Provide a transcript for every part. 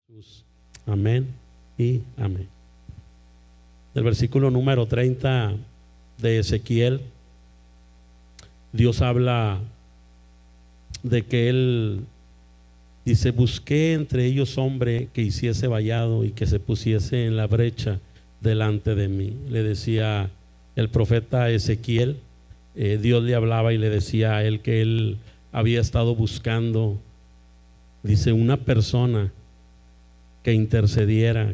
Jesús. Amén y amén. Del versículo número 30 de Ezequiel, Dios habla de que Él dice: busqué entre ellos hombre que hiciese vallado y que se pusiese en la brecha delante de mí. Le decía el profeta Ezequiel, Dios le hablaba y le decía a él que él había estado buscando, dice, una persona que intercediera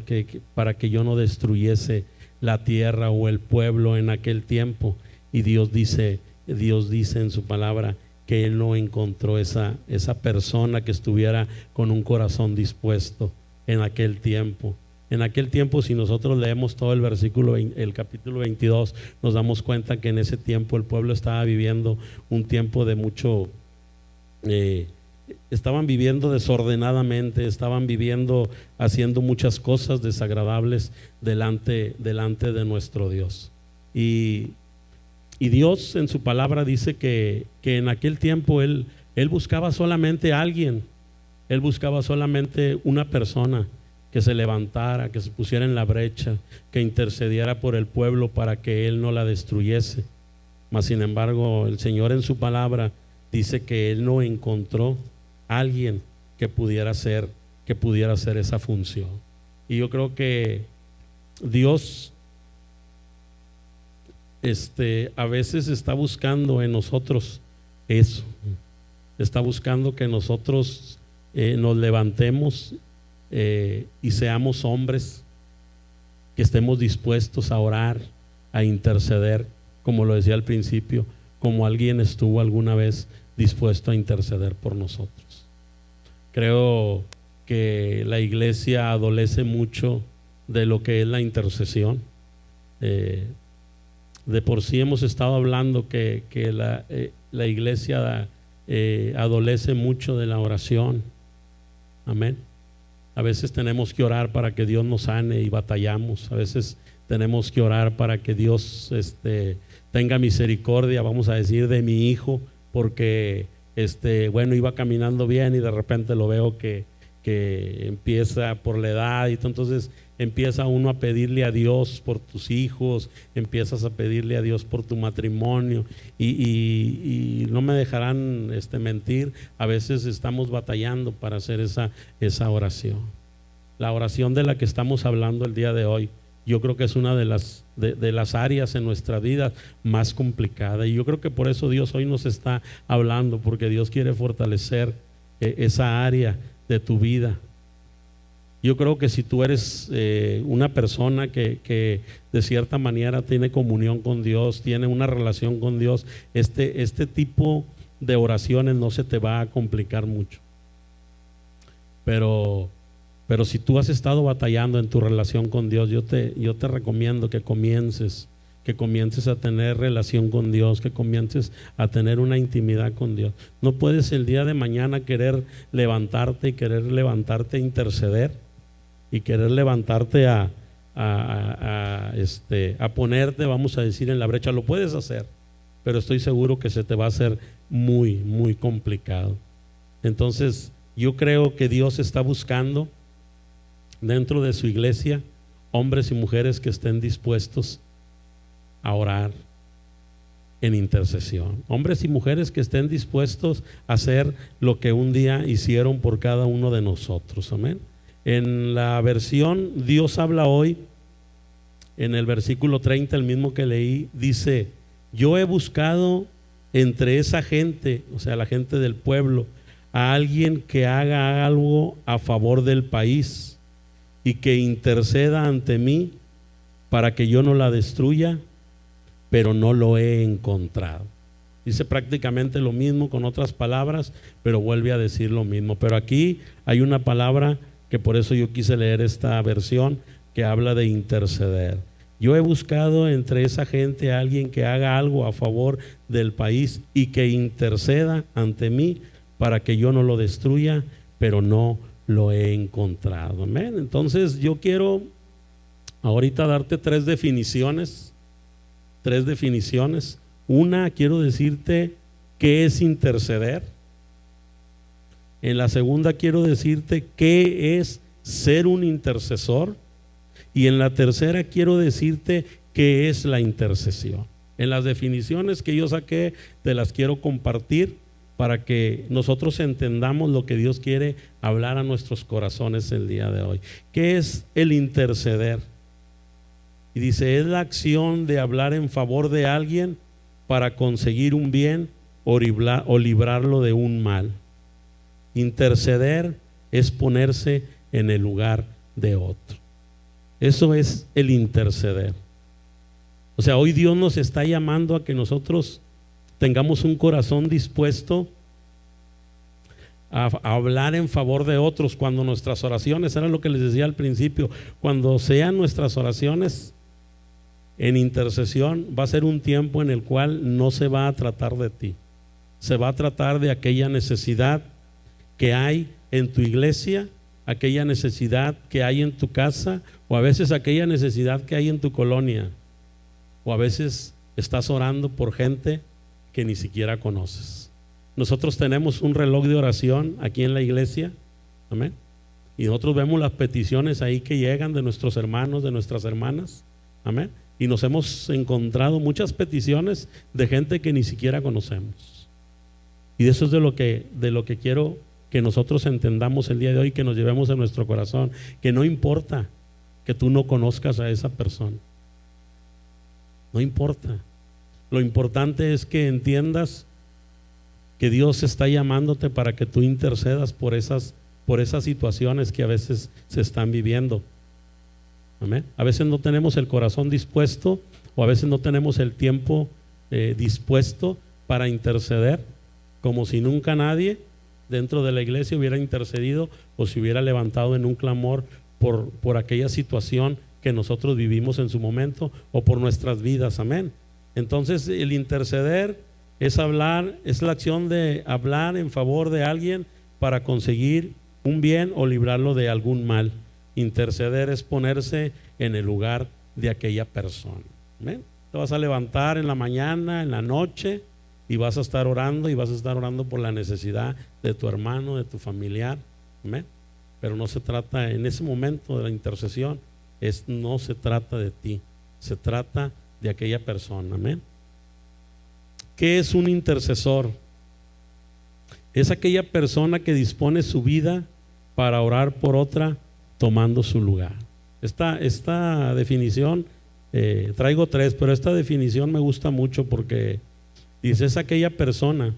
para que yo no destruyese la tierra o el pueblo en aquel tiempo. Y Dios dice en su palabra que Él no encontró esa persona que estuviera con un corazón dispuesto en aquel tiempo. En aquel tiempo, si nosotros leemos todo el versículo, el capítulo 22, nos damos cuenta que en ese tiempo el pueblo estaba viviendo un tiempo de mucho, estaban viviendo desordenadamente, estaban viviendo, haciendo muchas cosas desagradables delante de nuestro Dios. Y Dios en su palabra dice que en aquel tiempo Él buscaba solamente a alguien, Él buscaba solamente una persona que se levantara, que se pusiera en la brecha, que intercediera por el pueblo para que Él no la destruyese. Mas sin embargo, el Señor en su palabra dice que Él no encontró a alguien que pudiera hacer esa función. Y yo creo que Dios a veces está buscando en nosotros eso, está buscando que nosotros nos levantemos y seamos hombres que estemos dispuestos a orar, a interceder, como lo decía al principio, como alguien estuvo alguna vez dispuesto a interceder por nosotros. Creo que la iglesia adolece mucho de lo que es la intercesión. De por sí hemos estado hablando que la iglesia adolece mucho de la oración. Amén. A veces tenemos que orar para que Dios nos sane y batallamos. A veces tenemos que orar para que Dios tenga misericordia, vamos a decir, de mi hijo, porque iba caminando bien y de repente lo veo que empieza por la edad, y entonces empieza uno a pedirle a Dios por tus hijos, empiezas a pedirle a Dios por tu matrimonio, y no me dejarán mentir, a veces estamos batallando para hacer esa oración. La oración de la que estamos hablando el día de hoy, yo creo que es una de las áreas en nuestra vida más complicada, y yo creo que por eso Dios hoy nos está hablando, porque Dios quiere fortalecer esa área de tu vida. Yo creo que si tú eres una persona que de cierta manera tiene comunión con Dios, tiene una relación con Dios, este tipo de oraciones no se te va a complicar mucho. Pero si tú has estado batallando en tu relación con Dios, yo te recomiendo que comiences a tener relación con Dios, que comiences a tener una intimidad con Dios. No puedes el día de mañana querer levantarte a interceder y querer levantarte a ponerte, vamos a decir, en la brecha. Lo puedes hacer, pero estoy seguro que se te va a hacer muy, muy complicado. Entonces, yo creo que Dios está buscando dentro de su iglesia hombres y mujeres que estén dispuestos a orar en intercesión, hombres y mujeres que estén dispuestos a hacer lo que un día hicieron por cada uno de nosotros. Amén. En la versión Dios habla hoy, en el versículo 30, el mismo que leí, dice: yo he buscado entre esa gente, o sea, la gente del pueblo, a alguien que haga algo a favor del país y que interceda ante mí para que yo no la destruya, pero no lo he encontrado. Dice prácticamente lo mismo con otras palabras, pero vuelve a decir lo mismo. Pero aquí hay una palabra que por eso yo quise leer esta versión, que habla de interceder. Yo he buscado entre esa gente a alguien que haga algo a favor del país y que interceda ante mí para que yo no lo destruya, pero no lo he encontrado. Amén. Entonces yo quiero ahorita darte tres definiciones. Una, quiero decirte qué es interceder. En la segunda quiero decirte qué es ser un intercesor. Y en la tercera quiero decirte qué es la intercesión. En las definiciones que yo saqué te las quiero compartir para que nosotros entendamos lo que Dios quiere hablar a nuestros corazones el día de hoy. ¿Qué es el interceder? Y dice, es la acción de hablar en favor de alguien para conseguir un bien o librarlo de un mal. Interceder es ponerse en el lugar de otro. Eso es el interceder. O sea, hoy Dios nos está llamando a que nosotros tengamos un corazón dispuesto a hablar en favor de otros cuando nuestras oraciones, era lo que les decía al principio, cuando sean nuestras oraciones en intercesión, va a ser un tiempo en el cual no se va a tratar de ti, se va a tratar de aquella necesidad que hay en tu iglesia, aquella necesidad que hay en tu casa, o a veces aquella necesidad que hay en tu colonia, o a veces estás orando por gente que ni siquiera conoces. Nosotros tenemos un reloj de oración aquí en la iglesia, amén, y nosotros vemos las peticiones ahí que llegan de nuestros hermanos, de nuestras hermanas, amén, y nos hemos encontrado muchas peticiones de gente que ni siquiera conocemos. Y eso es de lo que quiero que nosotros entendamos el día de hoy, que nos llevemos en nuestro corazón, que no importa que tú no conozcas a esa persona, no importa. Lo importante es que entiendas que Dios está llamándote para que tú intercedas por esas situaciones que a veces se están viviendo. Amén. A veces no tenemos el corazón dispuesto, o a veces no tenemos el tiempo dispuesto para interceder, como si nunca nadie dentro de la iglesia hubiera intercedido o se hubiera levantado en un clamor por aquella situación que nosotros vivimos en su momento o por nuestras vidas. Amén. Entonces el interceder es hablar, es la acción de hablar en favor de alguien para conseguir un bien o librarlo de algún mal. Interceder es ponerse en el lugar de aquella persona. ¿Amén? Te vas a levantar en la mañana, en la noche, y vas a estar orando, y vas a estar orando por la necesidad de tu hermano, de tu familiar. ¿Amén? Pero no se trata en ese momento de la intercesión, no se trata de ti, se trata de aquella persona. Amén. ¿Qué es un intercesor? Es aquella persona que dispone su vida para orar por otra, tomando su lugar. Esta definición, traigo tres, pero esta definición me gusta mucho porque dice, es aquella persona,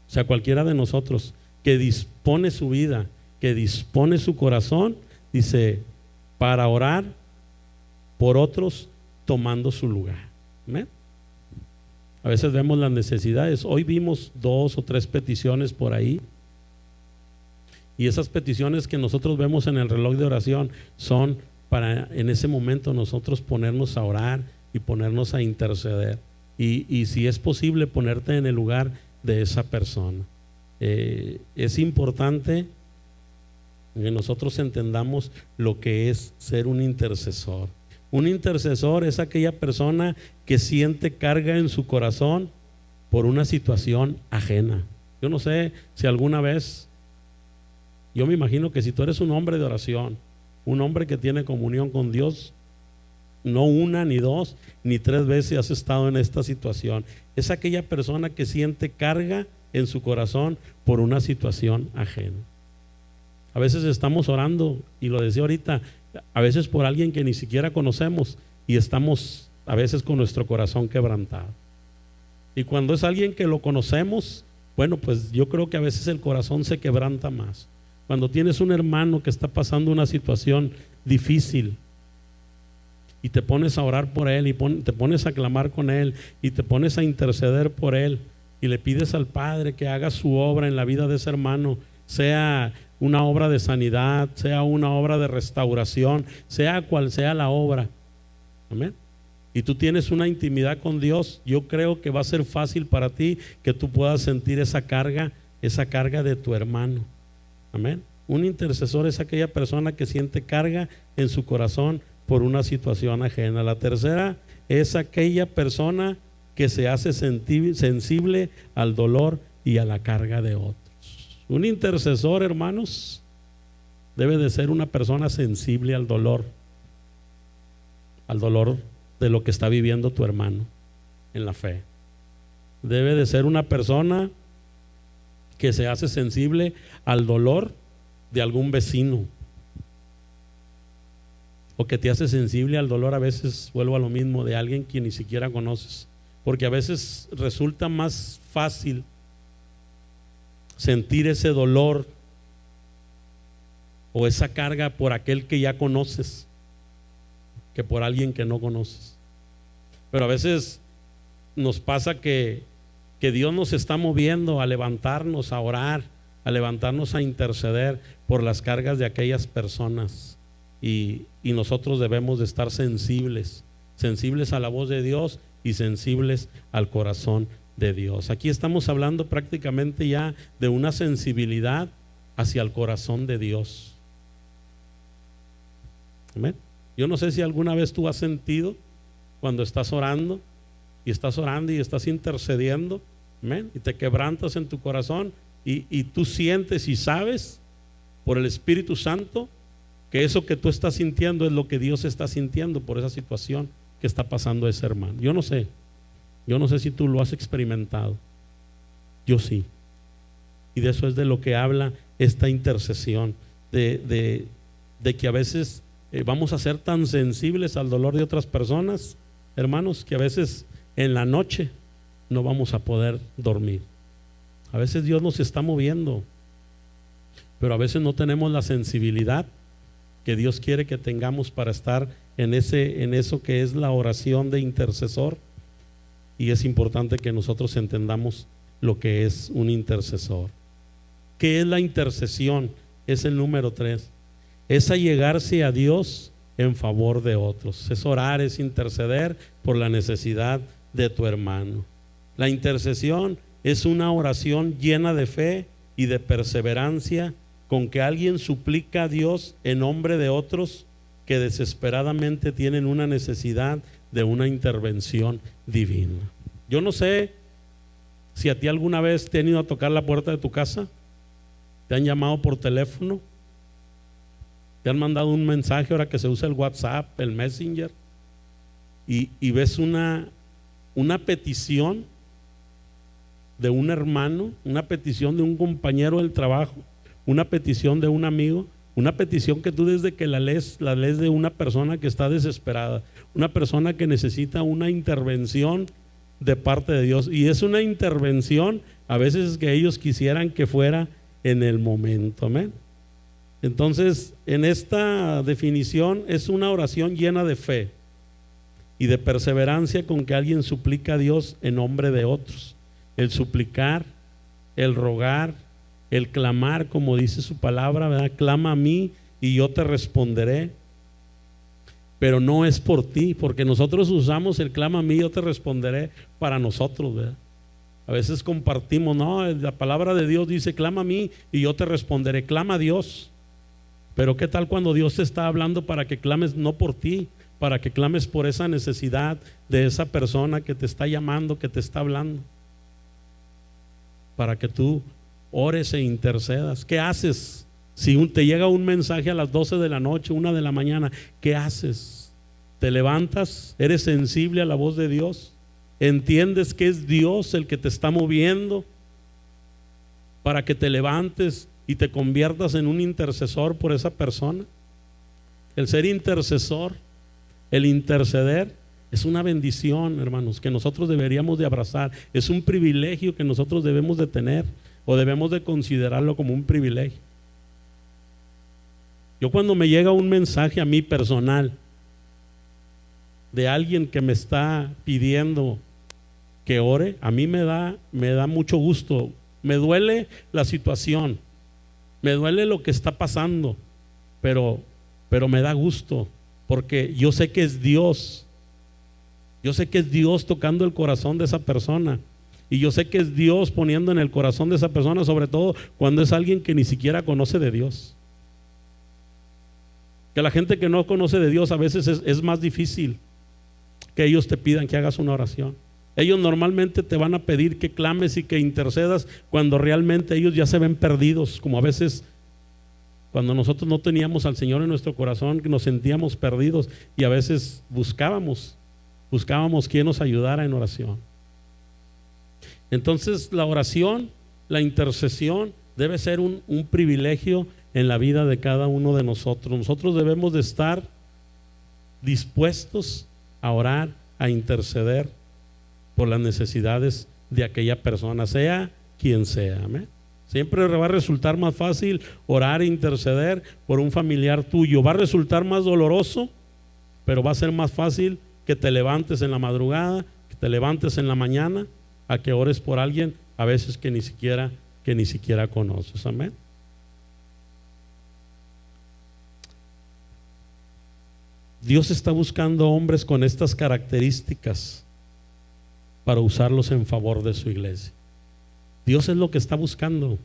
o sea, cualquiera de nosotros, que dispone su vida, que dispone su corazón, dice, para orar por otros, tomando su lugar. ¿Amén? A veces vemos las necesidades. Hoy vimos 2 o 3 peticiones por ahí, y esas peticiones que nosotros vemos en el reloj de oración son para en ese momento nosotros ponernos a orar y ponernos a interceder, y si es posible ponerte en el lugar de esa persona. Es importante que nosotros entendamos lo que es ser un intercesor. Un intercesor es aquella persona que siente carga en su corazón por una situación ajena. Yo no sé si alguna vez, yo me imagino que si tú eres un hombre de oración, un hombre que tiene comunión con Dios, no 1, ni 2, ni 3 veces has estado en esta situación. Es aquella persona que siente carga en su corazón por una situación ajena. A veces estamos orando, y lo decía ahorita, a veces por alguien que ni siquiera conocemos, y estamos a veces con nuestro corazón quebrantado. Y cuando es alguien que lo conocemos, bueno, pues yo creo que a veces el corazón se quebranta más. Cuando tienes un hermano que está pasando una situación difícil y te pones a orar por él, y te pones a clamar con él, y te pones a interceder por él, y le pides al Padre que haga su obra en la vida de ese hermano, sea una obra de sanidad, sea una obra de restauración, sea cual sea la obra. Amén. Y tú tienes una intimidad con Dios, yo creo que va a ser fácil para ti que tú puedas sentir esa carga de tu hermano. Amén. Un intercesor es aquella persona que siente carga en su corazón por una situación ajena. La tercera es aquella persona que se hace sensible al dolor y a la carga de otros. Un intercesor, hermanos, debe de ser una persona sensible al dolor de lo que está viviendo tu hermano en la fe. Debe de ser una persona que se hace sensible al dolor de algún vecino, o que te hace sensible al dolor, a veces vuelvo a lo mismo, de alguien que ni siquiera conoces, porque a veces resulta más fácil sentir ese dolor o esa carga por aquel que ya conoces que por alguien que no conoces. Pero a veces nos pasa que Dios nos está moviendo a levantarnos, a orar, a levantarnos a interceder por las cargas de aquellas personas, y nosotros debemos de estar sensibles a la voz de Dios y sensibles al corazón de Dios. Aquí estamos hablando prácticamente ya de una sensibilidad hacia el corazón de Dios. Amén. Yo no sé si alguna vez tú has sentido cuando estás orando y estás intercediendo, amén, y te quebrantas en tu corazón y tú sientes y sabes por el Espíritu Santo que eso que tú estás sintiendo es lo que Dios está sintiendo por esa situación que está pasando ese hermano. Yo no sé si tú lo has experimentado. Yo sí. Y de eso es de lo que habla esta intercesión, de que a veces vamos a ser tan sensibles al dolor de otras personas, hermanos, que a veces en la noche no vamos a poder dormir. A veces Dios nos está moviendo, pero a veces no tenemos la sensibilidad que Dios quiere que tengamos para estar en eso que es la oración de intercesor. Y es importante que nosotros entendamos lo que es un intercesor. ¿Qué es la intercesión? Es el número 3. Es allegarse a Dios en favor de otros. Es orar, es interceder por la necesidad de tu hermano. La intercesión es una oración llena de fe y de perseverancia, con que alguien suplica a Dios en nombre de otros que desesperadamente tienen una necesidad de una intervención divina. Yo no sé si a ti alguna vez te han ido a tocar la puerta de tu casa, te han llamado por teléfono, te han mandado un mensaje, ahora que se usa el WhatsApp, el Messenger, y ves una petición de un hermano, una petición de un compañero del trabajo, una petición de un amigo, una petición que tú desde que la lees de una persona que está desesperada, una persona que necesita una intervención de parte de Dios, y es una intervención a veces que ellos quisieran que fuera en el momento. Amén. Entonces, en esta definición es una oración llena de fe y de perseverancia, con que alguien suplica a Dios en nombre de otros. El suplicar, el rogar, el clamar, como dice su palabra, ¿verdad? Clama a mí y yo te responderé. Pero no es por ti, porque nosotros usamos el clama a mí, yo te responderé para nosotros, ¿verdad? A veces compartimos, no, la palabra de Dios dice clama a mí y yo te responderé. Clama a Dios. Pero ¿qué tal cuando Dios te está hablando para que clames no por ti, para que clames por esa necesidad de esa persona que te está llamando, que te está hablando, para que tú ores e intercedas? ¿Qué haces? Si te llega un mensaje a las 12 de la noche, 1 de la mañana, ¿qué haces? ¿Te levantas? ¿Eres sensible a la voz de Dios? ¿Entiendes que es Dios el que te está moviendo para que te levantes y te conviertas en un intercesor por esa persona? El ser intercesor, el interceder, es una bendición, hermanos, que nosotros deberíamos de abrazar. Es un privilegio que nosotros debemos de tener, o debemos de considerarlo como un privilegio. Yo, cuando me llega un mensaje a mí personal de alguien que me está pidiendo que ore, a mí me da mucho gusto. Me duele la situación, me duele lo que está pasando, pero me da gusto, porque yo sé que es Dios. Yo sé que es Dios tocando el corazón de esa persona, y yo sé que es Dios poniendo en el corazón de esa persona, sobre todo cuando es alguien que ni siquiera conoce de Dios. Que la gente que no conoce de Dios a veces es más difícil que ellos te pidan que hagas una oración. Ellos normalmente te van a pedir que clames y que intercedas cuando realmente ellos ya se ven perdidos, como a veces Cuando nosotros no teníamos al Señor en nuestro corazón, nos sentíamos perdidos y a veces buscábamos quién nos ayudara en oración. Entonces la oración, la intercesión debe ser un privilegio en la vida de cada uno de nosotros. Nosotros debemos de estar dispuestos a orar, a interceder por las necesidades de aquella persona, sea quien sea. Amén. Siempre va a resultar más fácil orar e interceder por un familiar tuyo. Va a resultar más doloroso, pero va a ser más fácil que te levantes en la madrugada, que te levantes en la mañana, a que ores por alguien a veces que ni siquiera conoces. Amén. Dios está buscando hombres con estas características para usarlos en favor de su iglesia. Dios es lo que está buscando.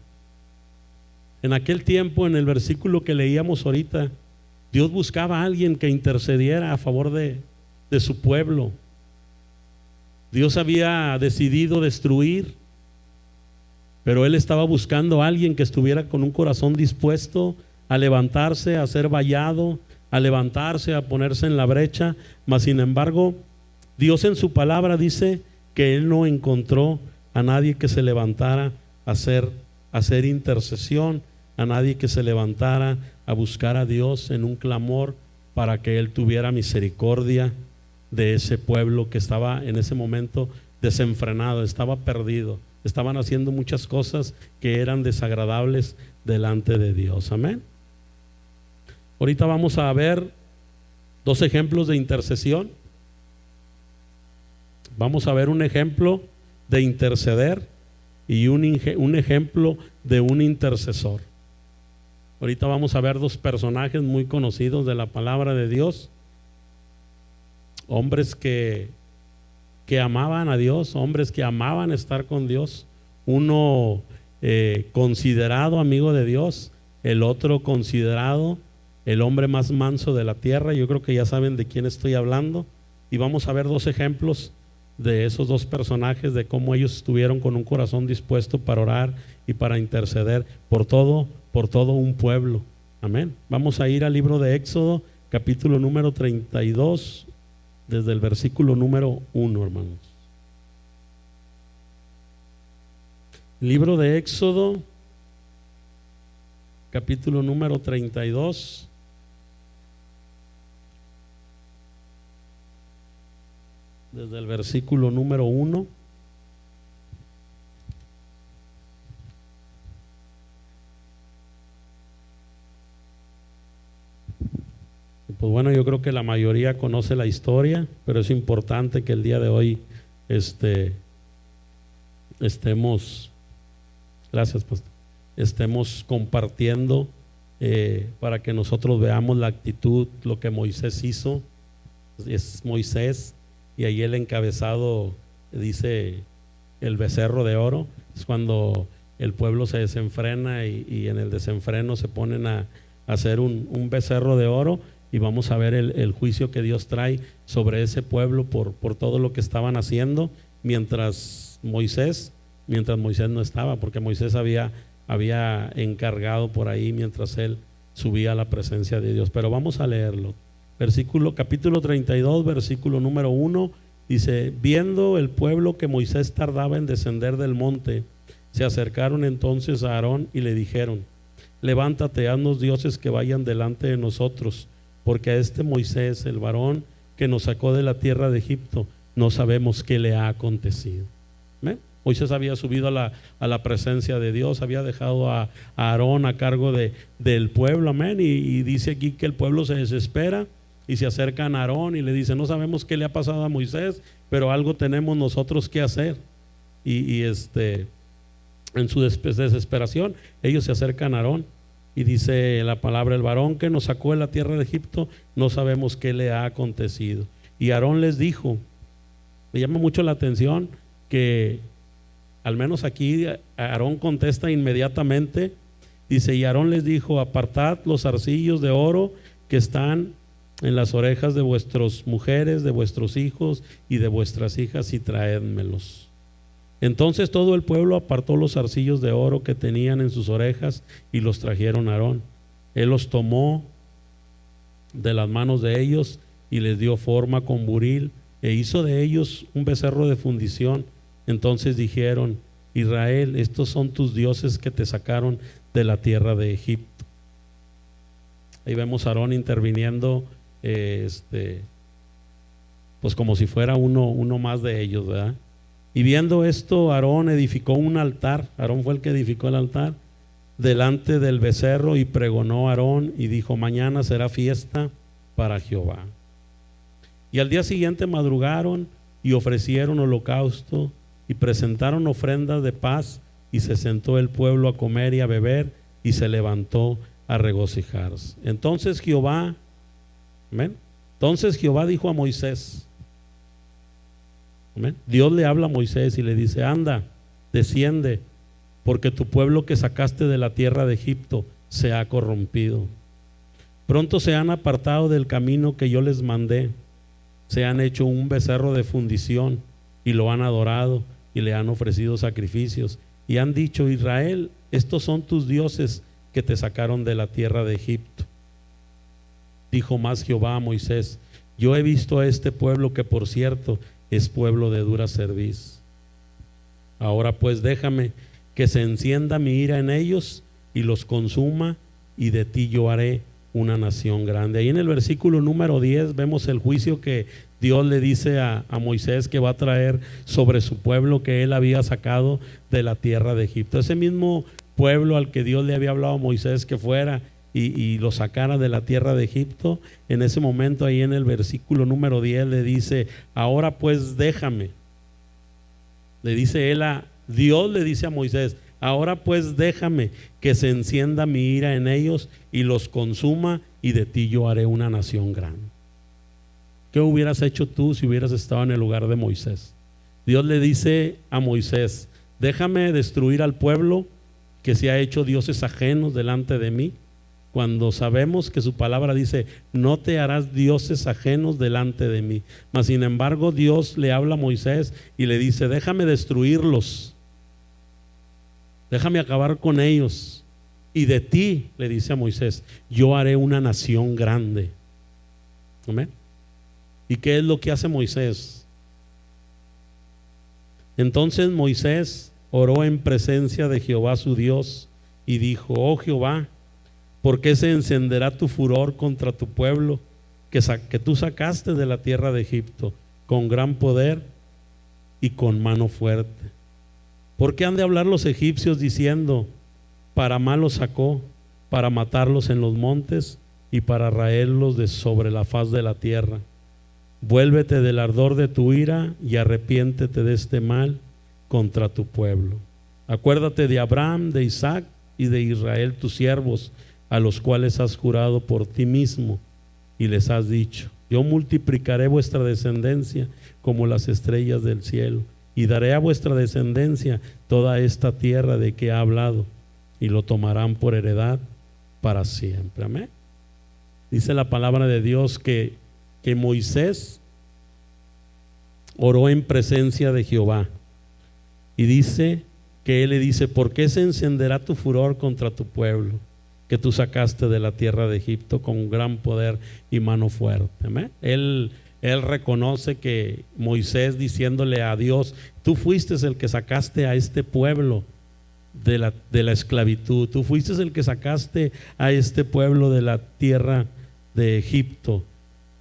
En aquel tiempo, en el versículo que leíamos ahorita, Dios buscaba a alguien que intercediera a favor de su pueblo. Dios había decidido destruir, pero Él estaba buscando a alguien que estuviera con un corazón dispuesto a levantarse, a ser vallado, a levantarse, a ponerse en la brecha. Mas sin embargo, Dios en su palabra dice que Él no encontró a nadie que se levantara a hacer intercesión, a nadie que se levantara a buscar a Dios en un clamor para que Él tuviera misericordia de ese pueblo que estaba en ese momento desenfrenado, estaba perdido, estaban haciendo muchas cosas que eran desagradables delante de Dios. Amén. Ahorita vamos a ver dos ejemplos de intercesión. Vamos a ver un ejemplo de interceder y un ejemplo de un intercesor. Ahorita vamos a ver dos personajes muy conocidos de la palabra de Dios, hombres que amaban a Dios, hombres que amaban estar con Dios. Uno considerado amigo de Dios, el otro considerado el hombre más manso de la tierra. Yo creo que ya saben de quién estoy hablando, y vamos a ver dos ejemplos de esos dos personajes, de cómo ellos estuvieron con un corazón dispuesto para orar y para interceder por todo un pueblo. Amén. Vamos a ir al libro de Éxodo, capítulo número 32, desde el versículo número 1, hermanos. Libro de Éxodo, capítulo número 32. Desde el versículo número 1. Pues bueno, yo creo que la mayoría conoce la historia, pero es importante que el día de hoy estemos compartiendo para que nosotros veamos la actitud, lo que Moisés hizo. Es Moisés, y ahí el encabezado dice el becerro de oro. Es cuando el pueblo se desenfrena y en el desenfreno se ponen a hacer un becerro de oro, y vamos a ver el juicio que Dios trae sobre ese pueblo por todo lo que estaban haciendo mientras Moisés no estaba, porque Moisés había encargado por ahí mientras él subía a la presencia de Dios. Pero vamos a leerlo. Capítulo 32, versículo número 1, dice: viendo el pueblo que Moisés tardaba en descender del monte, se acercaron entonces a Aarón y le dijeron: levántate, haznos dioses que vayan delante de nosotros, porque a este Moisés, el varón que nos sacó de la tierra de Egipto, no sabemos qué le ha acontecido. ¿Ven? Moisés había subido a la presencia de Dios, había dejado a Aarón a cargo del pueblo. Amén. Y dice aquí que el pueblo se desespera y se acercan a Aarón y le dicen: no sabemos qué le ha pasado a Moisés, pero algo tenemos nosotros que hacer. Y en su desesperación ellos se acercan a Aarón y dice la palabra: el varón que nos sacó de la tierra de Egipto, no sabemos qué le ha acontecido. Y Aarón les dijo, me llama mucho la atención que al menos aquí Aarón contesta inmediatamente. Dice: y Aarón les dijo: apartad los zarcillos de oro que están en las orejas de vuestras mujeres, de vuestros hijos y de vuestras hijas, y traédmelos. Entonces todo el pueblo apartó los zarcillos de oro que tenían en sus orejas y los trajeron a Aarón. Él los tomó de las manos de ellos y les dio forma con buril e hizo de ellos un becerro de fundición. Entonces dijeron: Israel, estos son tus dioses que te sacaron de la tierra de Egipto. Ahí vemos a Aarón interviniendo, pues como si fuera uno más de ellos, ¿verdad? Y viendo esto, Aarón edificó un altar. Aarón fue el que edificó el altar delante del becerro, y pregonó a Aarón y dijo: mañana será fiesta para Jehová. Y al día siguiente madrugaron y ofrecieron holocausto y presentaron ofrendas de paz, y se sentó el pueblo a comer y a beber, y se levantó a regocijarse. Entonces Jehová, amén. Entonces Jehová dijo a Moisés, amén. Dios le habla a Moisés y le dice: anda, desciende, porque tu pueblo que sacaste de la tierra de Egipto se ha corrompido. Pronto se han apartado del camino que yo les mandé, se han hecho un becerro de fundición y lo han adorado y le han ofrecido sacrificios y han dicho: Israel, estos son tus dioses que te sacaron de la tierra de Egipto. Dijo más Jehová a Moisés: yo he visto a este pueblo, que por cierto es pueblo de dura cerviz. Ahora pues déjame que se encienda mi ira en ellos y los consuma, y de ti yo haré una nación grande. Ahí en el versículo número 10 vemos el juicio que Dios le dice a Moisés que va a traer sobre su pueblo que él había sacado de la tierra de Egipto. Ese mismo pueblo al que Dios le había hablado a Moisés que fuera y lo sacara de la tierra de Egipto, en ese momento ahí en el versículo número 10 le dice: ahora pues déjame. Le dice Dios le dice a Moisés: ahora pues déjame que se encienda mi ira en ellos y los consuma, y de ti yo haré una nación grande. ¿Qué hubieras hecho tú si hubieras estado en el lugar de Moisés? Dios le dice a Moisés: déjame destruir al pueblo que se ha hecho dioses ajenos delante de mí, cuando sabemos que su palabra dice: no te harás dioses ajenos delante de mí. Mas sin embargo Dios le habla a Moisés y le dice: déjame destruirlos, déjame acabar con ellos, y de ti, le dice a Moisés, yo haré una nación grande. ¿Amén? ¿Y qué es lo que hace Moisés? Entonces Moisés oró en presencia de Jehová su Dios y dijo: oh Jehová, ¿por qué se encenderá tu furor contra tu pueblo que tú sacaste de la tierra de Egipto con gran poder y con mano fuerte? ¿Por qué han de hablar los egipcios diciendo: para mal los sacó, para matarlos en los montes y para raerlos de sobre la faz de la tierra? Vuélvete del ardor de tu ira y arrepiéntete de este mal contra tu pueblo. Acuérdate de Abraham, de Isaac y de Israel tus siervos, a los cuales has jurado por ti mismo y les has dicho: yo multiplicaré vuestra descendencia como las estrellas del cielo, y daré a vuestra descendencia toda esta tierra de que ha hablado, y lo tomarán por heredad para siempre. Amén. Dice la palabra de Dios que Moisés oró en presencia de Jehová, y dice que él le dice: ¿por qué se encenderá tu furor contra tu pueblo que tú sacaste de la tierra de Egipto con gran poder y mano fuerte? Amén. Él reconoce que Moisés, diciéndole a Dios: tú fuiste el que sacaste a este pueblo de la esclavitud, tú fuiste el que sacaste a este pueblo de la tierra de Egipto.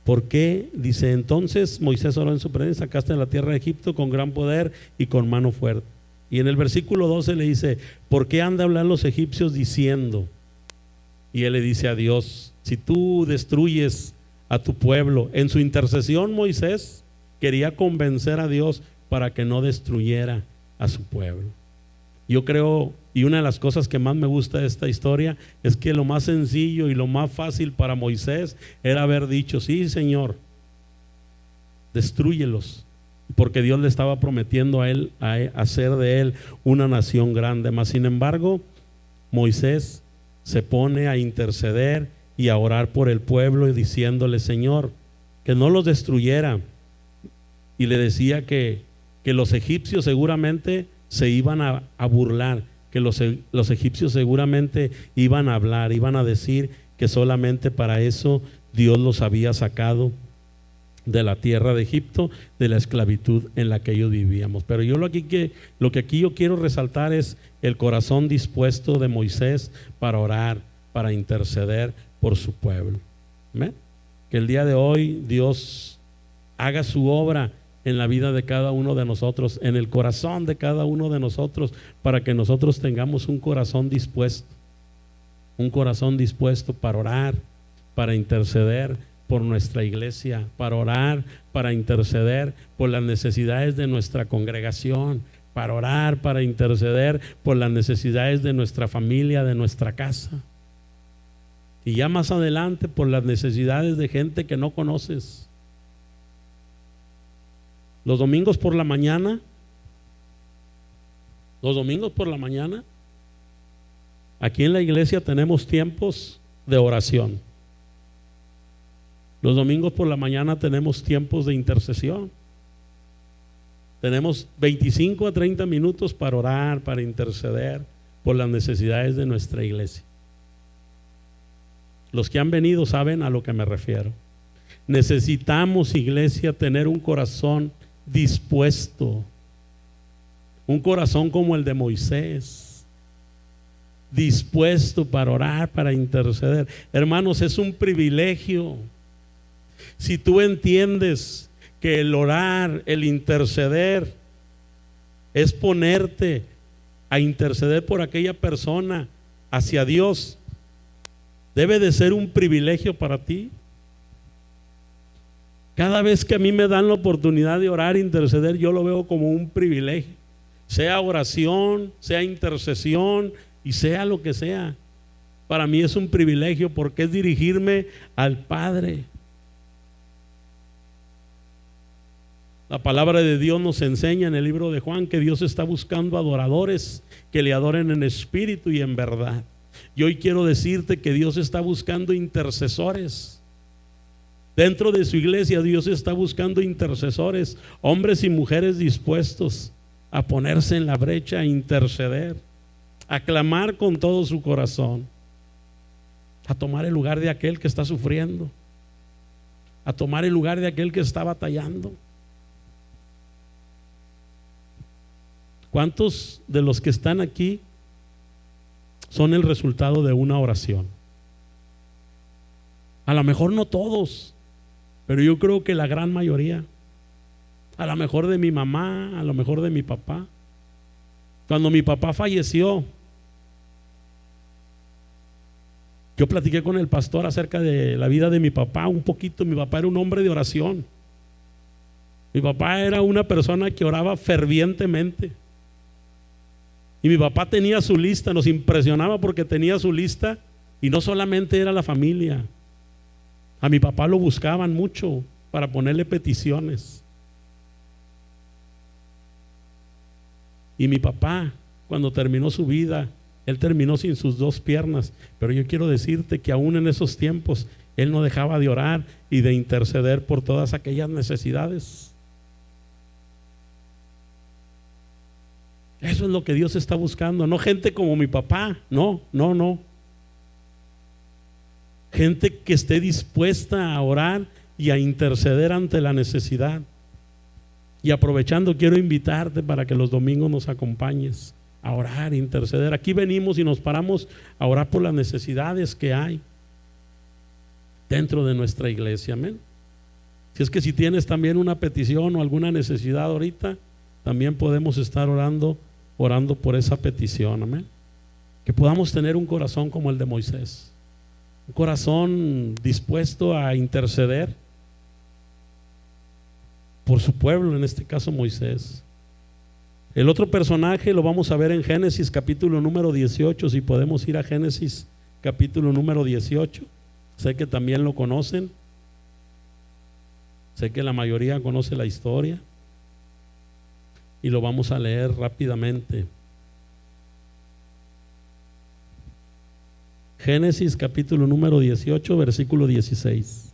¿Por qué? Dice: entonces Moisés oró en su presencia: sacaste de la tierra de Egipto con gran poder y con mano fuerte. Y en el versículo 12 le dice: ¿por qué han de hablar los egipcios diciendo? Y él le dice a Dios: si tú destruyes a tu pueblo. En su intercesión Moisés quería convencer a Dios para que no destruyera a su pueblo. Yo creo, y una de las cosas que más me gusta de esta historia es que lo más sencillo y lo más fácil para Moisés era haber dicho: sí, Señor, destrúyelos, porque Dios le estaba prometiendo a él hacer de él una nación grande. Mas sin embargo, Moisés se pone a interceder y a orar por el pueblo y diciéndole: Señor, que no los destruyera. Y le decía que los egipcios seguramente se iban a burlar, que los egipcios seguramente iban a hablar, iban a decir que solamente para eso Dios los había sacado de la tierra de Egipto, de la esclavitud en la que ellos vivíamos. Pero lo que aquí yo quiero resaltar es el corazón dispuesto de Moisés para orar, para interceder por su pueblo. ¿Amén? Que el día de hoy Dios haga su obra en la vida de cada uno de nosotros, en el corazón de cada uno de nosotros, para que nosotros tengamos un corazón dispuesto para orar, para interceder por nuestra iglesia, para orar, para interceder por las necesidades de nuestra congregación, para orar, para interceder por las necesidades de nuestra familia, de nuestra casa, y ya más adelante por las necesidades de gente que no conoces. Los domingos por la mañana, aquí en la iglesia tenemos tiempos de oración. Los domingos por la mañana tenemos tiempos de intercesión. Tenemos 25 a 30 minutos para orar, para interceder por las necesidades de nuestra iglesia. Los que han venido saben a lo que me refiero. Necesitamos, iglesia, tener un corazón dispuesto, un corazón como el de Moisés, dispuesto para orar, para interceder. Hermanos, es un privilegio. Si tú entiendes que el orar, el interceder, es ponerte a interceder por aquella persona hacia Dios, debe de ser un privilegio para ti. Cada vez que a mí me dan la oportunidad de orar e interceder, yo lo veo como un privilegio. Sea oración, sea intercesión y sea lo que sea. Para mí es un privilegio porque es dirigirme al Padre. La palabra de Dios nos enseña en el libro de Juan que Dios está buscando adoradores que le adoren en espíritu y en verdad. Y hoy quiero decirte que Dios está buscando intercesores. Dentro de su iglesia Dios está buscando intercesores, hombres y mujeres dispuestos a ponerse en la brecha, a interceder, a clamar con todo su corazón, a tomar el lugar de aquel que está sufriendo, a tomar el lugar de aquel que está batallando. ¿Cuántos de los que están aquí son el resultado de una oración? A lo mejor no todos, pero yo creo que la gran mayoría. A lo mejor de mi mamá, a lo mejor de mi papá. Cuando mi papá falleció, yo platiqué con el pastor acerca de la vida de mi papá un poquito. Mi papá era un hombre de oración. Mi papá era una persona que oraba fervientemente. Y mi papá tenía su lista, nos impresionaba porque tenía su lista, y no solamente era la familia. A mi papá lo buscaban mucho para ponerle peticiones. Y mi papá, cuando terminó su vida, él terminó sin sus dos piernas. Pero yo quiero decirte que aún en esos tiempos, él no dejaba de orar y de interceder por todas aquellas necesidades. Eso es lo que Dios está buscando. No gente como mi papá, no. Gente que esté dispuesta a orar y a interceder ante la necesidad. Y aprovechando, quiero invitarte para que los domingos nos acompañes a orar, interceder. Aquí venimos y nos paramos a orar por las necesidades que hay dentro de nuestra iglesia. Amén. Si es que si tienes también una petición o alguna necesidad ahorita, también podemos estar orando por esa petición. Amén. Que podamos tener un corazón como el de Moisés, un corazón dispuesto a interceder por su pueblo, en este caso Moisés. El otro personaje lo vamos a ver en Génesis capítulo número 18. Si podemos ir a Génesis capítulo número 18. Sé que también lo conocen, sé que la mayoría conoce la historia, y lo vamos a leer rápidamente. Génesis capítulo número 18, versículo 16.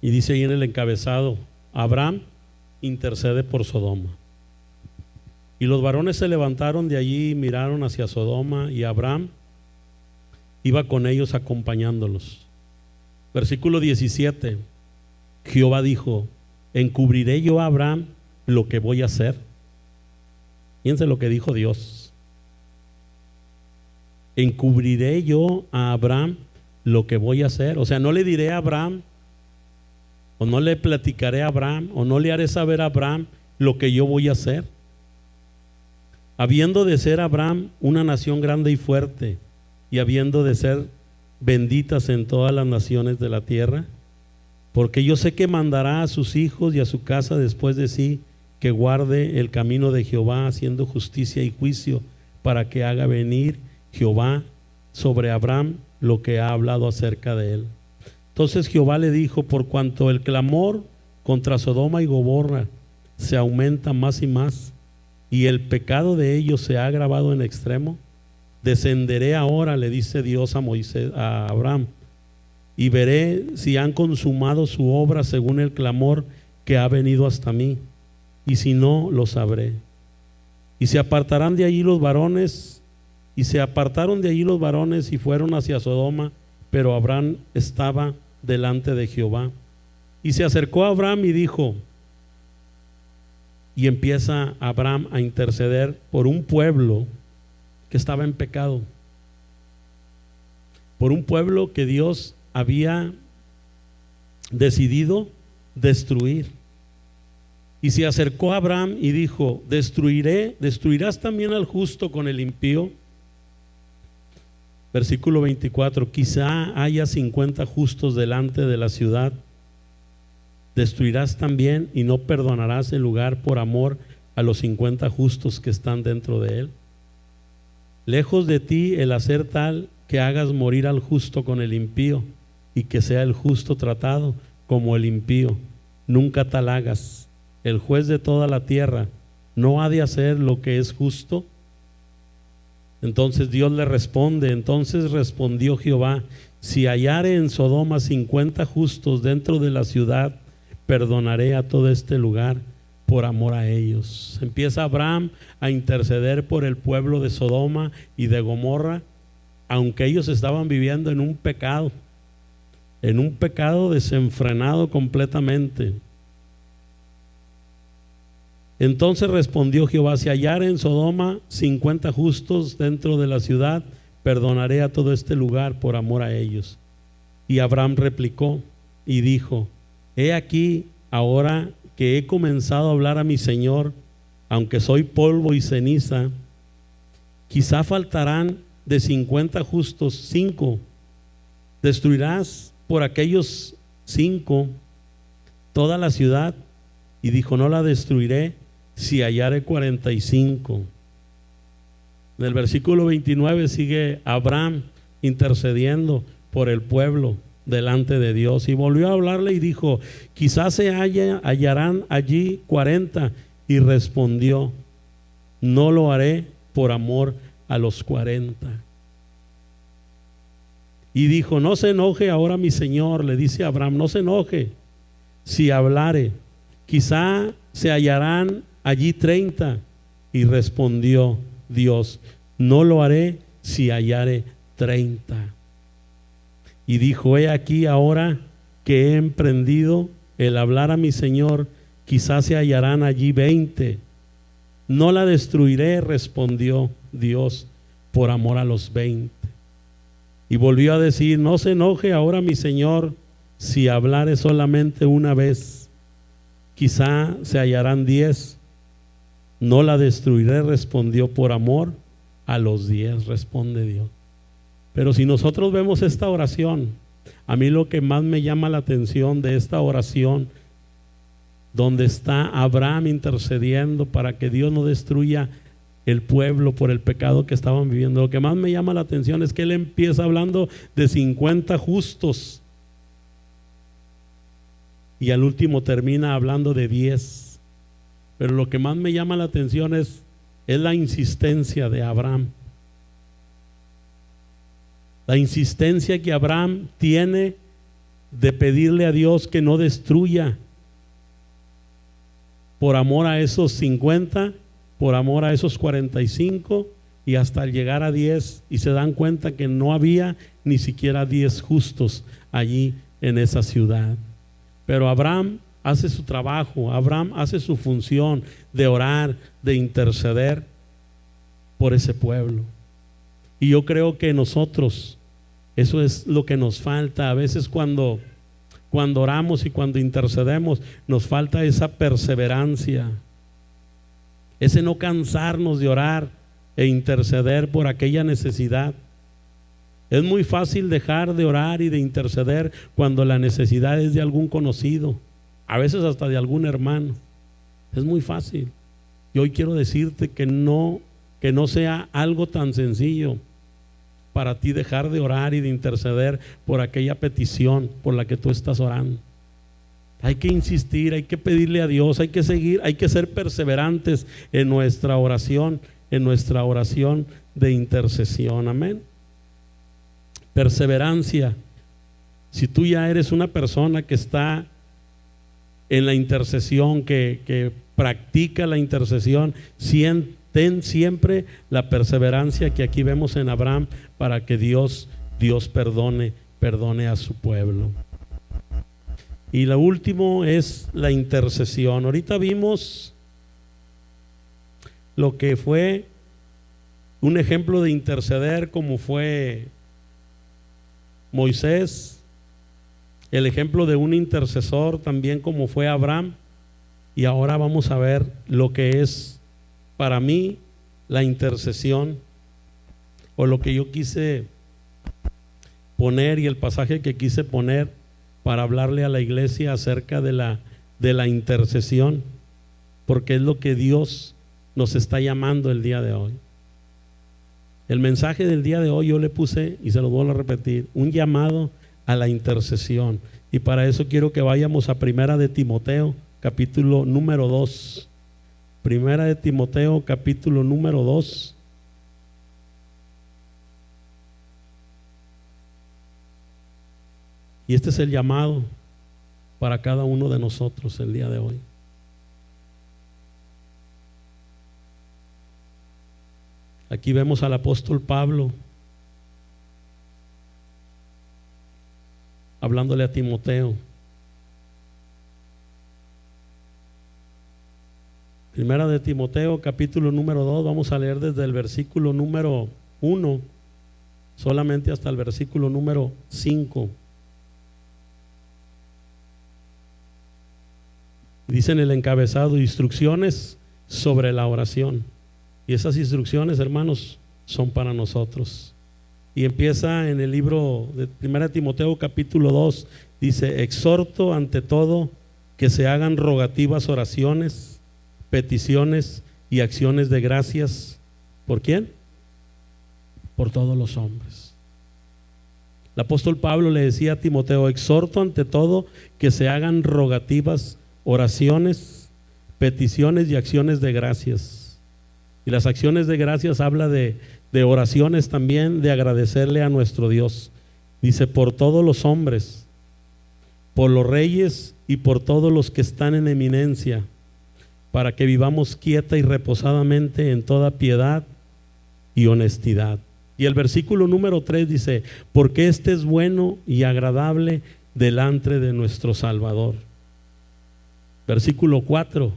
Y dice ahí en el encabezado: Abraham intercede por Sodoma. Y los varones se levantaron de allí y miraron hacia Sodoma, y Abraham iba con ellos acompañándolos. Versículo 17: Jehová dijo: ¿encubriré yo a Abraham lo que voy a hacer? Fíjense lo que dijo Dios: ¿encubriré yo a Abraham lo que voy a hacer? O sea, no le diré a Abraham, o no le platicaré a Abraham, o no le haré saber a Abraham lo que yo voy a hacer. Habiendo de ser Abraham una nación grande y fuerte, y habiendo de ser benditas en todas las naciones de la tierra, porque yo sé que mandará a sus hijos y a su casa después de sí, que guarde el camino de Jehová, haciendo justicia y juicio, para que haga venir Jehová sobre Abraham lo que ha hablado acerca de él. Entonces Jehová le dijo: por cuanto el clamor contra Sodoma y Gomorra se aumenta más y más, y el pecado de ellos se ha agravado en extremo, descenderé ahora, le dice Dios a Moisés, a Abraham, y veré si han consumado su obra según el clamor que ha venido hasta mí, y si no, lo sabré. Y se apartarán de allí los varones, y se apartaron de allí los varones y fueron hacia Sodoma, pero Abraham estaba delante de Jehová. Y se acercó a Abraham y dijo, y empieza Abraham a interceder por un pueblo que estaba en pecado, por un pueblo que Dios había decidido destruir. Y se acercó a Abraham y dijo: ¿destruirás también al justo con el impío? Versículo 24: quizá haya 50 justos delante de la ciudad. ¿Destruirás también y no perdonarás el lugar por amor a los 50 justos que están dentro de él? Lejos de ti el hacer tal que hagas morir al justo con el impío, y que sea el justo tratado como el impío. Nunca tal hagas. El juez de toda la tierra no ha de hacer lo que es justo. Entonces Dios le responde: entonces respondió Jehová: si hallare en Sodoma 50 justos dentro de la ciudad, perdonaré a todo este lugar por amor a ellos. Empieza Abraham a interceder por el pueblo de Sodoma y de Gomorra, aunque ellos estaban viviendo en un pecado desenfrenado completamente. Entonces respondió Jehová: si hallare en Sodoma 50 justos dentro de la ciudad, perdonaré a todo este lugar por amor a ellos. Y Abraham replicó y dijo: he aquí, ahora que he comenzado a hablar a mi Señor, aunque soy polvo y ceniza, quizá faltarán de 50 justos 5. ¿Destruirás por aquellos 5 toda la ciudad? Y dijo: no la destruiré si hallare 45. En el versículo 29 sigue Abraham intercediendo por el pueblo delante de Dios, y volvió a hablarle y dijo: quizás se hallarán allí 40. Y respondió: no lo haré por amor a los 40. Y dijo: no se enoje ahora mi señor, le dice a Abraham, no se enoje si hablare, quizá se hallarán allí 30. Y respondió Dios: no lo haré si hallare 30. Y dijo: he aquí, ahora que he emprendido el hablar a mi Señor, quizás se hallarán allí 20. No la destruiré, respondió Dios, por amor a los 20. Y volvió a decir: no se enoje ahora mi Señor si hablare solamente una vez, quizá se hallarán 10. No la destruiré, respondió, por amor a los 10, responde Dios. Pero si nosotros vemos esta oración, a mí lo que más me llama la atención de esta oración, donde está Abraham intercediendo para que Dios no destruya el pueblo por el pecado que estaban viviendo, lo que más me llama la atención es que él empieza hablando de 50 justos y al último termina hablando de 10. Pero lo que más me llama la atención es la insistencia de Abraham. La insistencia que Abraham tiene de pedirle a Dios que no destruya por amor a esos 50, por amor a esos 45 y hasta llegar a 10, y se dan cuenta que no había ni siquiera 10 justos allí en esa ciudad. Pero Abraham hace su trabajo, Abraham hace su función de orar, de interceder por ese pueblo. Y yo creo que nosotros, eso es lo que nos falta. A veces cuando oramos y cuando intercedemos, nos falta esa perseverancia, ese no cansarnos de orar e interceder por aquella necesidad. Es muy fácil dejar de orar y de interceder cuando la necesidad es de algún conocido, a veces hasta de algún hermano. Es muy fácil. Y hoy quiero decirte que no sea algo tan sencillo para ti dejar de orar y de interceder por aquella petición por la que tú estás orando. Hay que insistir, hay que pedirle a Dios, hay que seguir, hay que ser perseverantes en nuestra oración de intercesión. Amén. Perseverancia. Si tú ya eres una persona que está en la intercesión, que practica la intercesión, ten siempre la perseverancia que aquí vemos en Abraham, para que Dios perdone a su pueblo. Y lo último es la intercesión. Ahorita vimos lo que fue un ejemplo de interceder, como fue Moisés, el ejemplo de un intercesor también como fue Abraham. Y ahora vamos a ver lo que es para mí la intercesión, o lo que yo quise poner y el pasaje que quise poner para hablarle a la iglesia acerca de la intercesión, porque es lo que Dios nos está llamando el día de hoy. El mensaje del día de hoy yo le puse, y se lo vuelvo a repetir, un llamado a la intercesión. Y para eso quiero que vayamos a Primera de Timoteo, capítulo número 2. Primera de Timoteo, capítulo número 2. Y este es el llamado para cada uno de nosotros el día de hoy. Aquí vemos al apóstol Pablo hablándole a Timoteo. Primera de Timoteo, capítulo número 2, vamos a leer desde el versículo número 1 solamente hasta el versículo número 5. Dice en el encabezado: instrucciones sobre la oración. Y esas instrucciones, hermanos, son para nosotros. Y empieza en el libro de Primera de Timoteo, capítulo 2, dice: exhorto ante todo que se hagan rogativas, oraciones, peticiones y acciones de gracias. ¿Por quién? Por todos los hombres. El apóstol Pablo le decía a Timoteo: exhorto ante todo que se hagan rogativas, oraciones, peticiones y acciones de gracias. Y las acciones de gracias habla de oraciones también, de agradecerle a nuestro Dios. Dice: por todos los hombres, por los reyes y por todos los que están en eminencia, para que vivamos quieta y reposadamente en toda piedad y honestidad. Y el versículo número 3 dice: porque este es bueno y agradable delante de nuestro Salvador. Versículo 4: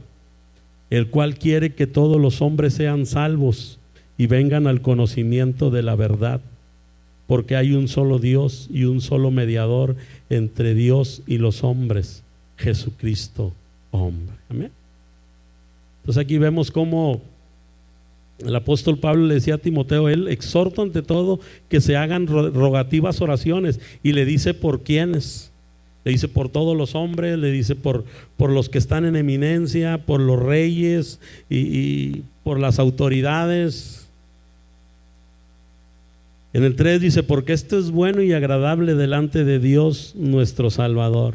el cual quiere que todos los hombres sean salvos y vengan al conocimiento de la verdad, porque hay un solo Dios y un solo mediador entre Dios y los hombres, Jesucristo hombre. Amén. Entonces aquí vemos cómo el apóstol Pablo le decía a Timoteo: él exhorta ante todo que se hagan rogativas, oraciones, y le dice por quiénes. Le dice por todos los hombres, le dice por los que están en eminencia, por los reyes y por las autoridades. En el 3 dice: porque esto es bueno y agradable delante de Dios nuestro Salvador.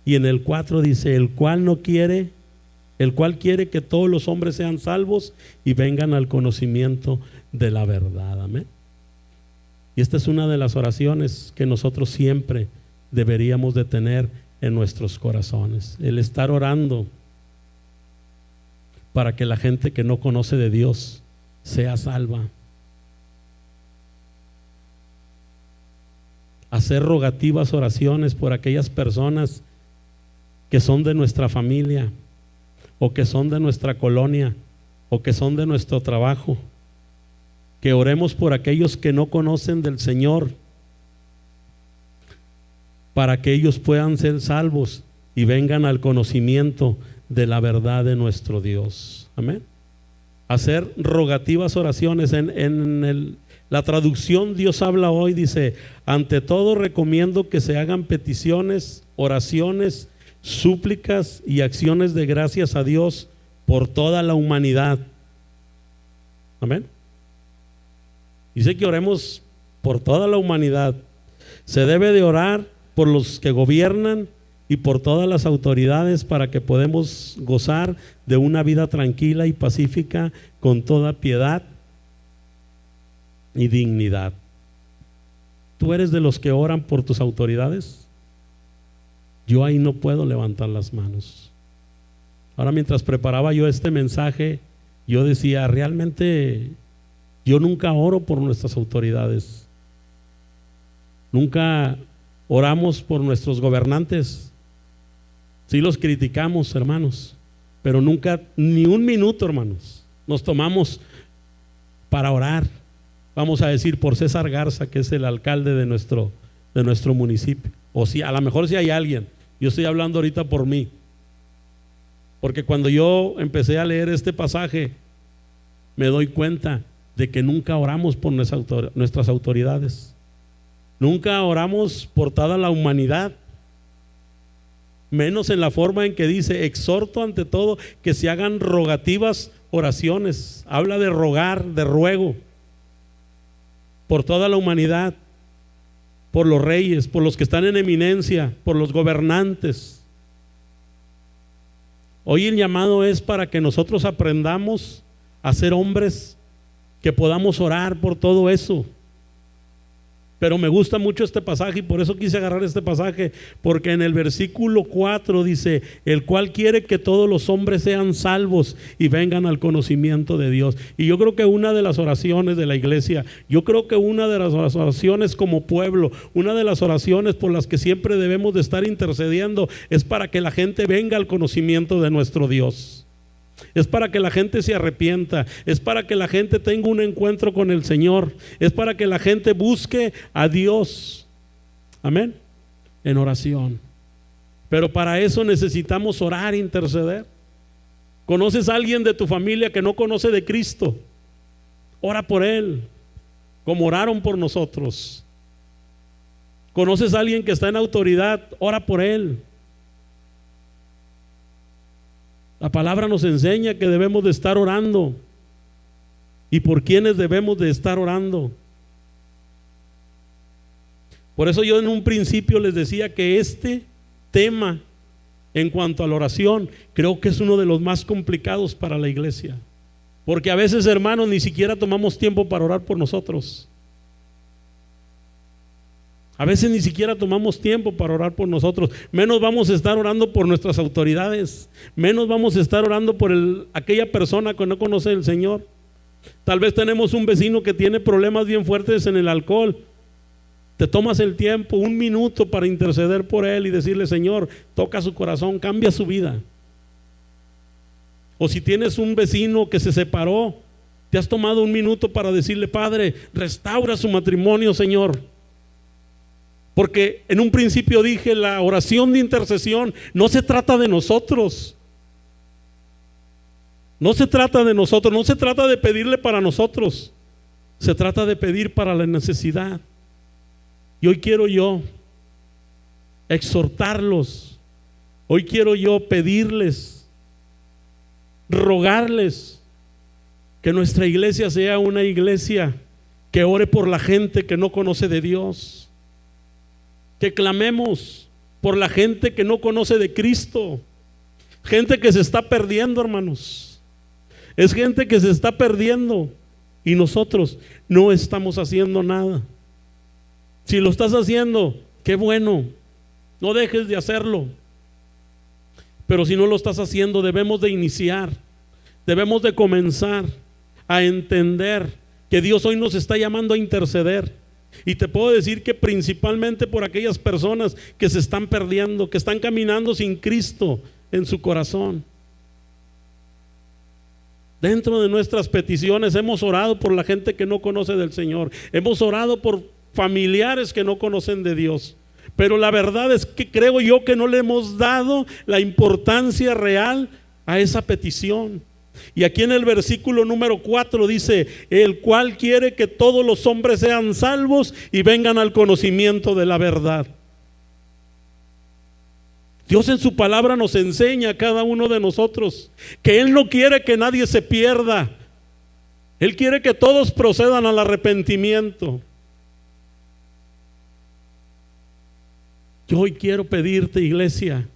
Y en el 4 dice: el cual quiere que todos los hombres sean salvos y vengan al conocimiento de la verdad. Amén. Y esta es una de las oraciones que nosotros siempre deberíamos de tener en nuestros corazones. El estar orando para que la gente que no conoce de Dios sea salva. Hacer rogativas oraciones por aquellas personas que son de nuestra familia, o que son de nuestra colonia, o que son de nuestro trabajo. Que oremos por aquellos que no conocen del Señor, para que ellos puedan ser salvos y vengan al conocimiento de la verdad de nuestro Dios. Amén. Hacer rogativas oraciones. La traducción Dios habla hoy dice: ante todo recomiendo que se hagan peticiones, oraciones, súplicas y acciones de gracias a Dios por toda la humanidad. Amén. Dice que oremos por toda la humanidad. Se debe de orar por los que gobiernan y por todas las autoridades, para que podamos gozar de una vida tranquila y pacífica, con toda piedad y dignidad. ¿Tú eres de los que oran por tus autoridades? Yo ahí no puedo levantar las manos. Ahora, mientras preparaba yo este mensaje, yo decía, realmente yo nunca oro por nuestras autoridades. Nunca oramos por nuestros gobernantes. Sí los criticamos, hermanos, pero nunca, ni un minuto, hermanos, nos tomamos para orar. Vamos a decir por César Garza, que es el alcalde de nuestro municipio. O si a lo mejor si hay alguien. Yo estoy hablando ahorita por mí, porque cuando yo empecé a leer este pasaje, me doy cuenta de que nunca oramos por nuestras autoridades. Nunca oramos por toda la humanidad, menos en la forma en que dice: exhorto ante todo que se hagan rogativas oraciones. Habla de rogar, de ruego, por toda la humanidad, por los reyes, por los que están en eminencia, por los gobernantes. Hoy el llamado es para que nosotros aprendamos a ser hombres que podamos orar por todo eso. Pero me gusta mucho este pasaje, y por eso quise agarrar este pasaje, porque en el versículo 4 dice: el cual quiere que todos los hombres sean salvos y vengan al conocimiento de Dios. Y yo creo que una de las oraciones de la iglesia, yo creo que una de las oraciones como pueblo, una de las oraciones por las que siempre debemos de estar intercediendo, es para que la gente venga al conocimiento de nuestro Dios. Es para que la gente se arrepienta, es para que la gente tenga un encuentro con el Señor, es para que la gente busque a Dios. Amén. En oración. Pero para eso necesitamos orar, interceder. ¿Conoces a alguien de tu familia que no conoce de Cristo? Ora por él, como oraron por nosotros. ¿Conoces a alguien que está en autoridad? Ora por él. La palabra nos enseña que debemos de estar orando. ¿Y por quiénes debemos de estar orando? Por eso yo en un principio les decía que este tema, en cuanto a la oración, creo que es uno de los más complicados para la iglesia. Porque a veces, hermanos, ni siquiera tomamos tiempo para orar por nosotros. A veces ni siquiera tomamos tiempo para orar por nosotros. Menos vamos a estar orando por nuestras autoridades. Menos vamos a estar orando por aquella persona que no conoce al Señor. Tal vez tenemos un vecino que tiene problemas bien fuertes en el alcohol. Te tomas el tiempo, un minuto, para interceder por él y decirle: Señor, toca su corazón, cambia su vida. O si tienes un vecino que se separó, te has tomado un minuto para decirle: Padre, restaura su matrimonio, Señor. Porque en un principio dije, la oración de intercesión no se trata de nosotros. No se trata de nosotros, no se trata de pedirle para nosotros. Se trata de pedir para la necesidad. Y hoy quiero yo exhortarlos. Hoy quiero yo pedirles, rogarles, que nuestra iglesia sea una iglesia que ore por la gente que no conoce de Dios. Que clamemos por la gente que no conoce de Cristo. Gente que se está perdiendo, hermanos. Es gente que se está perdiendo y nosotros no estamos haciendo nada. Si lo estás haciendo, qué bueno. No dejes de hacerlo. Pero si no lo estás haciendo, debemos de iniciar, debemos de comenzar a entender que Dios hoy nos está llamando a interceder. Y te puedo decir que principalmente por aquellas personas que se están perdiendo, que están caminando sin Cristo en su corazón. Dentro de nuestras peticiones hemos orado por la gente que no conoce del Señor, hemos orado por familiares que no conocen de Dios, pero la verdad es que creo yo que no le hemos dado la importancia real a esa petición. Y aquí en el versículo número 4 dice: el cual quiere que todos los hombres sean salvos y vengan al conocimiento de la verdad. Dios en su palabra nos enseña a cada uno de nosotros que Él no quiere que nadie se pierda. Él quiere que todos procedan al arrepentimiento. Yo hoy quiero pedirte, iglesia,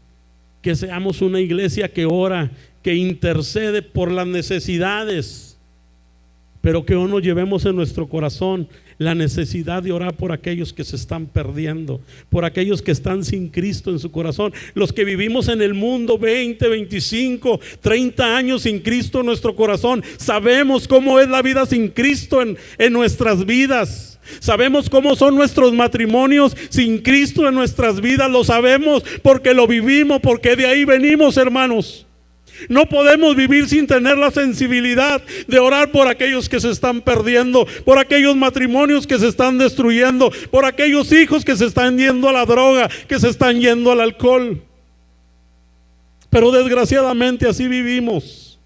que seamos una iglesia que ora, que intercede por las necesidades, pero que hoy nos llevemos en nuestro corazón la necesidad de orar por aquellos que se están perdiendo, por aquellos que están sin Cristo en su corazón, los que vivimos en el mundo 20, 25, 30 años sin Cristo en nuestro corazón. Sabemos cómo es la vida sin Cristo en nuestras vidas. Sabemos cómo son nuestros matrimonios sin Cristo en nuestras vidas. Lo sabemos porque lo vivimos, porque de ahí venimos, hermanos. No podemos vivir sin tener la sensibilidad de orar por aquellos que se están perdiendo, por aquellos matrimonios que se están destruyendo, por aquellos hijos que se están yendo a la droga, que se están yendo al alcohol. Pero desgraciadamente así vivimos.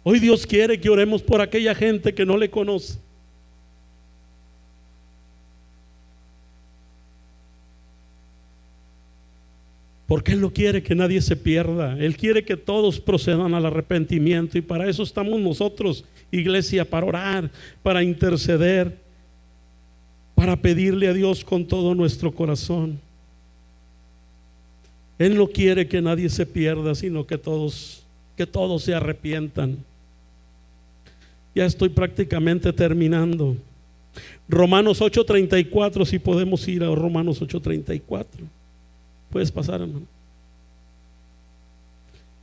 Hoy Dios quiere que oremos por aquella gente que no le conoce. Porque Él no quiere que nadie se pierda. Él quiere que todos procedan al arrepentimiento. Y para eso estamos nosotros, iglesia, para orar, para interceder, para pedirle a Dios con todo nuestro corazón. Él no quiere que nadie se pierda, sino que todos se arrepientan. Ya estoy prácticamente terminando. Romanos 8:34, si podemos ir a Romanos 8:34. Puedes pasar, hermano.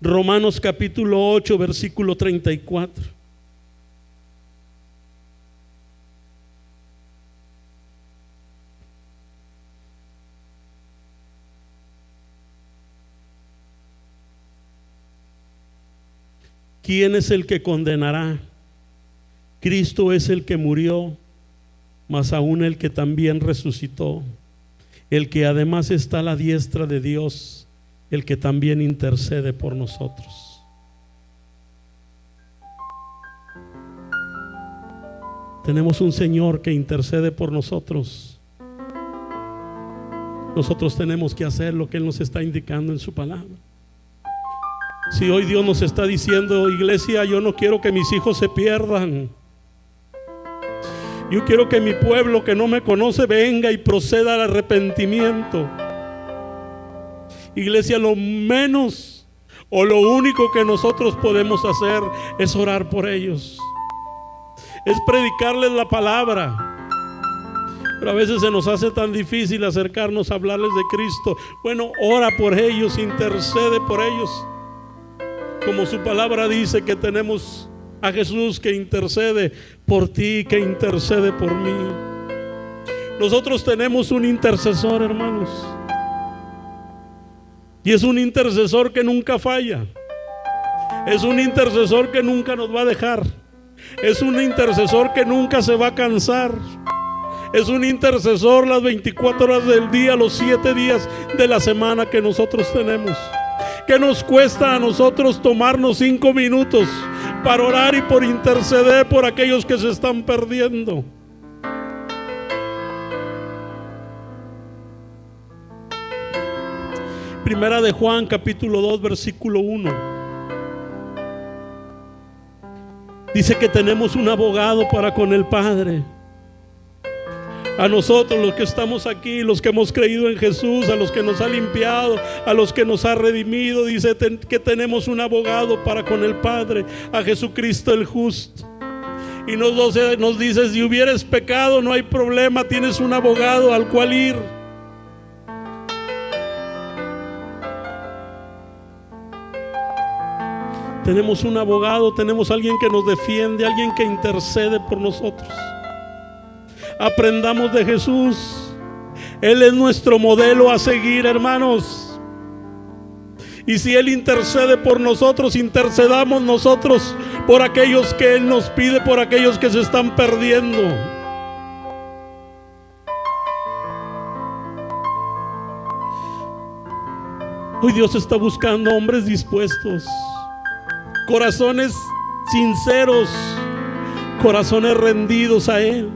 Romanos capítulo 8, versículo 34. ¿Quién es el que condenará? Cristo es el que murió, mas aún el que también resucitó, el que además está a la diestra de Dios, el que también intercede por nosotros. Tenemos un Señor que intercede por nosotros. Nosotros tenemos que hacer lo que Él nos está indicando en su palabra. Si hoy Dios nos está diciendo: iglesia, yo no quiero que mis hijos se pierdan, yo quiero que mi pueblo que no me conoce venga y proceda al arrepentimiento. Iglesia, lo menos o lo único que nosotros podemos hacer es orar por ellos, es predicarles la palabra. Pero a veces se nos hace tan difícil acercarnos a hablarles de Cristo. Bueno, ora por ellos, intercede por ellos. Como su palabra dice que tenemos a Jesús que intercede por ti, que intercede por mí. Nosotros tenemos un intercesor, hermanos, y es un intercesor que nunca falla. Es un intercesor que nunca nos va a dejar. Es un intercesor que nunca se va a cansar. Es un intercesor las 24 horas del día, los 7 días de la semana que nosotros tenemos. ¿Qué nos cuesta a nosotros tomarnos 5 minutos para orar y por interceder por aquellos que se están perdiendo? Primera de Juan capítulo 2 versículo 1 dice que tenemos un abogado para con el Padre. A nosotros los que estamos aquí, los que hemos creído en Jesús, a los que nos ha limpiado, a los que nos ha redimido, dice que tenemos un abogado para con el Padre, a Jesucristo el justo. Y nos dice, si hubieres pecado, no hay problema, tienes un abogado al cual ir. Tenemos un abogado, tenemos alguien que nos defiende, alguien que intercede por nosotros. Aprendamos de Jesús. Él es nuestro modelo a seguir, hermanos. Y si Él intercede por nosotros, intercedamos nosotros por aquellos que Él nos pide, por aquellos que se están perdiendo. Hoy Dios está buscando hombres dispuestos, corazones sinceros, corazones rendidos a Él.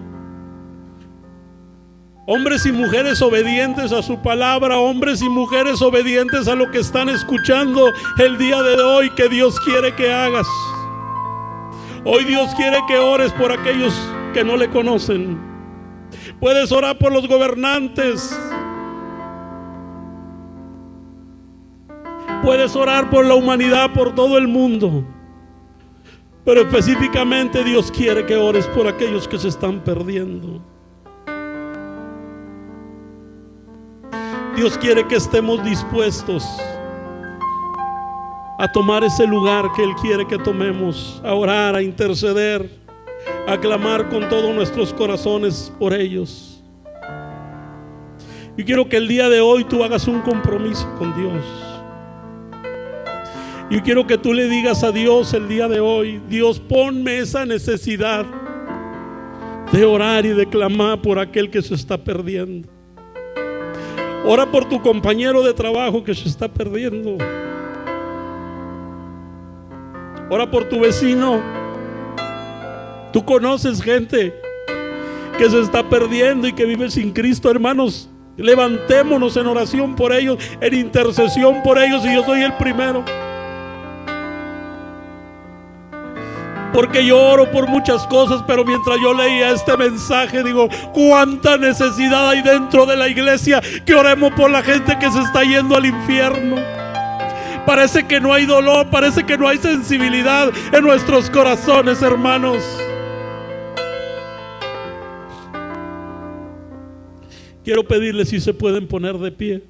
Hombres y mujeres obedientes a su palabra, hombres y mujeres obedientes a lo que están escuchando el día de hoy, que Dios quiere que hagas. Hoy Dios quiere que ores por aquellos que no le conocen. Puedes orar por los gobernantes. Puedes orar por la humanidad, por todo el mundo. Pero específicamente Dios quiere que ores por aquellos que se están perdiendo. Dios quiere que estemos dispuestos a tomar ese lugar que Él quiere que tomemos, a orar, a interceder, a clamar con todos nuestros corazones por ellos. Yo quiero que el día de hoy tú hagas un compromiso con Dios. Yo quiero que tú le digas a Dios el día de hoy: Dios, ponme esa necesidad de orar y de clamar por aquel que se está perdiendo. Ora por tu compañero de trabajo que se está perdiendo. Ora por tu vecino. Tú conoces gente que se está perdiendo y que vive sin Cristo, hermanos. Levantémonos en oración por ellos, en intercesión por ellos, y yo soy el primero. Porque yo oro por muchas cosas, pero mientras yo leía este mensaje, digo, cuánta necesidad hay dentro de la iglesia, que oremos por la gente que se está yendo al infierno. Parece que no hay dolor, parece que no hay sensibilidad en nuestros corazones, hermanos. Quiero pedirles si se pueden poner de pie.